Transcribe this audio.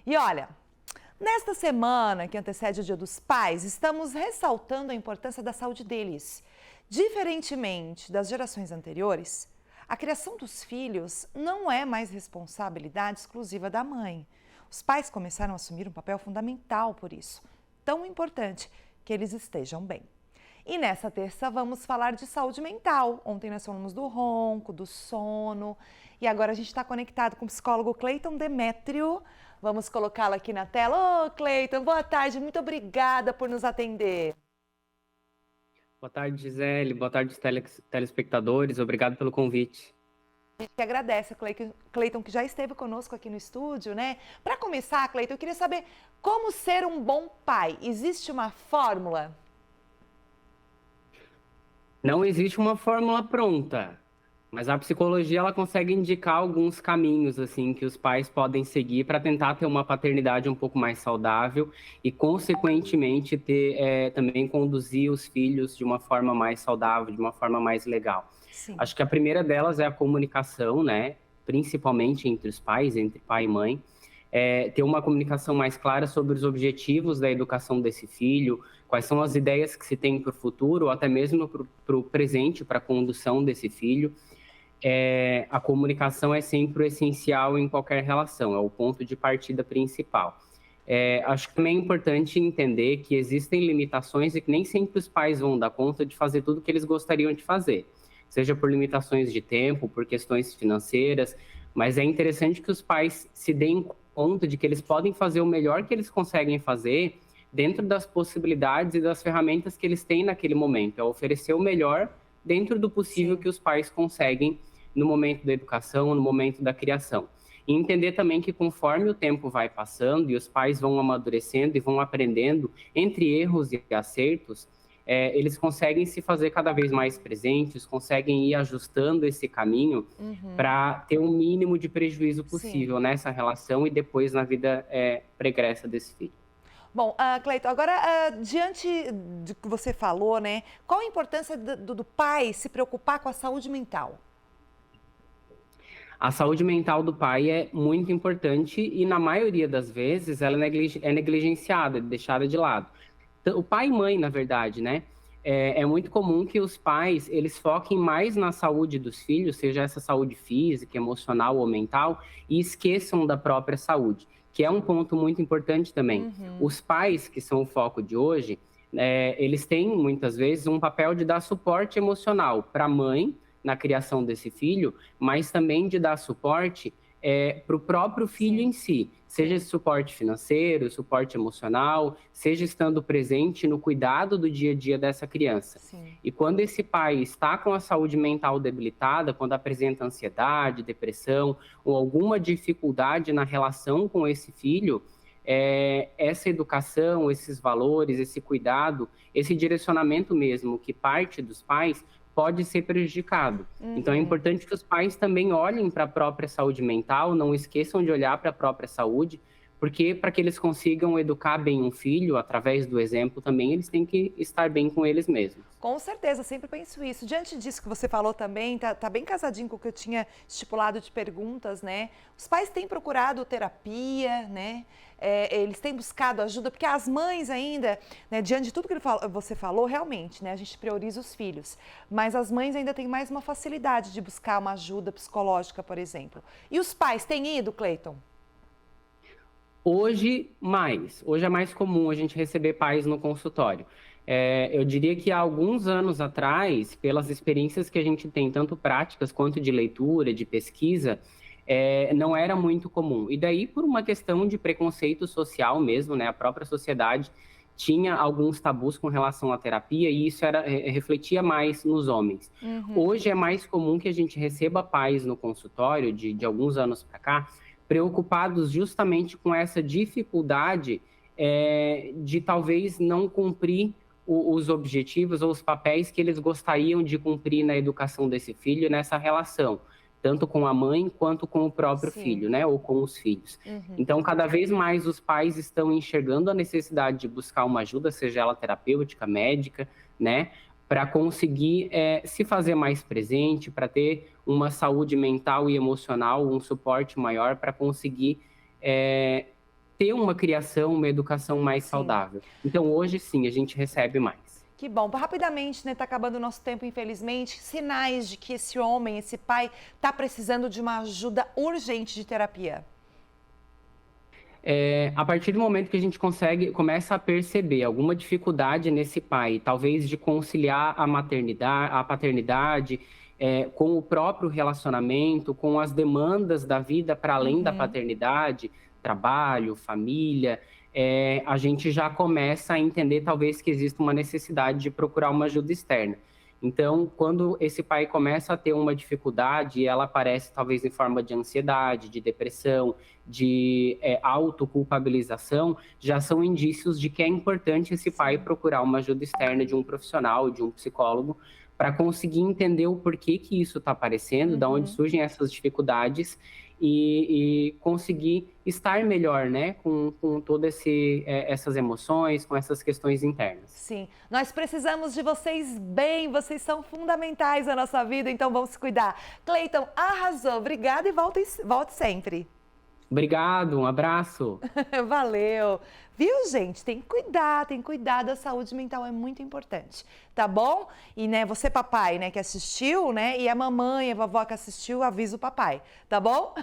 E olha, nesta semana que antecede o Dia dos Pais, estamos ressaltando a importância da saúde deles. Diferentemente das gerações anteriores, a criação dos filhos não é mais responsabilidade exclusiva da mãe. Os pais começaram a assumir um papel fundamental por isso, tão importante que eles estejam bem. E nessa terça vamos falar de saúde mental. Ontem nós falamos do ronco, do sono e agora a gente está conectado com o psicólogo Cleiton Demétrio. Vamos colocá-lo aqui na tela. Ô, Cleiton, boa tarde, muito obrigada por nos atender. Boa tarde, Gisele. Boa tarde, telespectadores. Obrigado pelo convite. A gente que agradece a Cleiton, que já esteve conosco aqui no estúdio, né? Para começar, Cleiton, eu queria saber como ser um bom pai. Existe uma fórmula? Não existe uma fórmula pronta, mas a psicologia ela consegue indicar alguns caminhos assim que os pais podem seguir para tentar ter uma paternidade um pouco mais saudável e, consequentemente, também conduzir os filhos de uma forma mais saudável, de uma forma mais legal. Sim. Acho que a primeira delas é a comunicação, né? Principalmente entre os pais, entre pai e mãe. Ter uma comunicação mais clara sobre os objetivos da educação desse filho, quais são as ideias que se tem para o futuro, ou até mesmo para o presente, para a condução desse filho. A comunicação é sempre o essencial em qualquer relação, é o ponto de partida principal. Acho que também é importante entender que existem limitações e que nem sempre os pais vão dar conta de fazer tudo o que eles gostariam de fazer, seja por limitações de tempo, por questões financeiras, mas é interessante que os pais se deem conta de que eles podem fazer o melhor que eles conseguem fazer dentro das possibilidades e das ferramentas que eles têm naquele momento. É oferecer o melhor dentro do possível que os pais conseguem no momento da educação, no momento da criação. E entender também que conforme o tempo vai passando e os pais vão amadurecendo e vão aprendendo entre erros e acertos, eles conseguem se fazer cada vez mais presentes, conseguem ir ajustando esse caminho para ter o mínimo de prejuízo possível nessa relação e depois na vida pregressa desse filho. Bom, Cleiton, agora, diante do que você falou, né, qual a importância do pai se preocupar com a saúde mental? A saúde mental do pai é muito importante e, na maioria das vezes, ela é negligenciada, deixada de lado. O pai e mãe, na verdade, né? É muito comum que os pais, eles foquem mais na saúde dos filhos, seja essa saúde física, emocional ou mental, e esqueçam da própria saúde, que é um ponto muito importante também. Os pais, que são o foco de hoje, eles têm, muitas vezes, um papel de dar suporte emocional para a mãe, na criação desse filho, mas também de dar suporte para o próprio filho em si, seja esse suporte financeiro, suporte emocional, seja estando presente no cuidado do dia a dia dessa criança. E quando esse pai está com a saúde mental debilitada, quando apresenta ansiedade, depressão ou alguma dificuldade na relação com esse filho, essa educação, esses valores, esse cuidado, esse direcionamento mesmo que parte dos pais pode ser prejudicado. Então, é importante que os pais também olhem para a própria saúde mental, não esqueçam de olhar para a própria saúde, porque para que eles consigam educar bem um filho, através do exemplo também, eles têm que estar bem com eles mesmos. Com certeza, sempre penso isso. Diante disso que você falou também, tá bem casadinho com o que eu tinha estipulado de perguntas, né? Os pais têm procurado terapia, né? Eles têm buscado ajuda, porque as mães ainda, né, diante de tudo que você falou, realmente, né, a gente prioriza os filhos, mas as mães ainda têm mais uma facilidade de buscar uma ajuda psicológica, por exemplo. E os pais têm ido, Cleiton? Hoje é mais comum a gente receber pais no consultório. Eu diria que há alguns anos atrás, pelas experiências que a gente tem, tanto práticas quanto de leitura, de pesquisa, não era muito comum. E daí, por uma questão de preconceito social mesmo, né? A própria sociedade tinha alguns tabus com relação à terapia e isso refletia mais nos homens. Hoje é mais comum que a gente receba pais no consultório, de alguns anos para cá, preocupados justamente com essa dificuldade de talvez não cumprir os objetivos ou os papéis que eles gostariam de cumprir na educação desse filho, nessa relação, tanto com a mãe quanto com o próprio filho, né, ou com os filhos. Então, cada vez mais os pais estão enxergando a necessidade de buscar uma ajuda, seja ela terapêutica, médica, né, para conseguir se fazer mais presente, para ter uma saúde mental e emocional, um suporte maior, para conseguir ter uma criação, uma educação mais Sim. saudável. Então, hoje sim, a gente recebe mais. Que bom. Rapidamente, né? Tá acabando o nosso tempo, infelizmente. Sinais de que esse homem, esse pai, tá precisando de uma ajuda urgente de terapia. A partir do momento que a gente começa a perceber alguma dificuldade nesse pai, talvez de conciliar a maternidade, a paternidade, com o próprio relacionamento, com as demandas da vida para além da Uhum. paternidade, trabalho, família, a gente já começa a entender talvez que existe uma necessidade de procurar uma ajuda externa. Então, quando esse pai começa a ter uma dificuldade, e ela aparece talvez em forma de ansiedade, de depressão, de autoculpabilização, já são indícios de que é importante esse pai Sim. procurar uma ajuda externa de um profissional, de um psicólogo, para conseguir entender o porquê que isso está aparecendo, da onde Uhum. surgem essas dificuldades e conseguir estar melhor, né, com todas essas emoções, com essas questões internas. Sim. Nós precisamos de vocês bem, vocês são fundamentais na nossa vida, então vamos se cuidar. Cleiton, arrasou. Obrigada e volte sempre. Obrigado, um abraço. Valeu. Viu, gente? Tem que cuidar da saúde mental, é muito importante, tá bom? E, né, você papai, né, que assistiu, né, e a mamãe, a vovó que assistiu, avisa o papai, tá bom?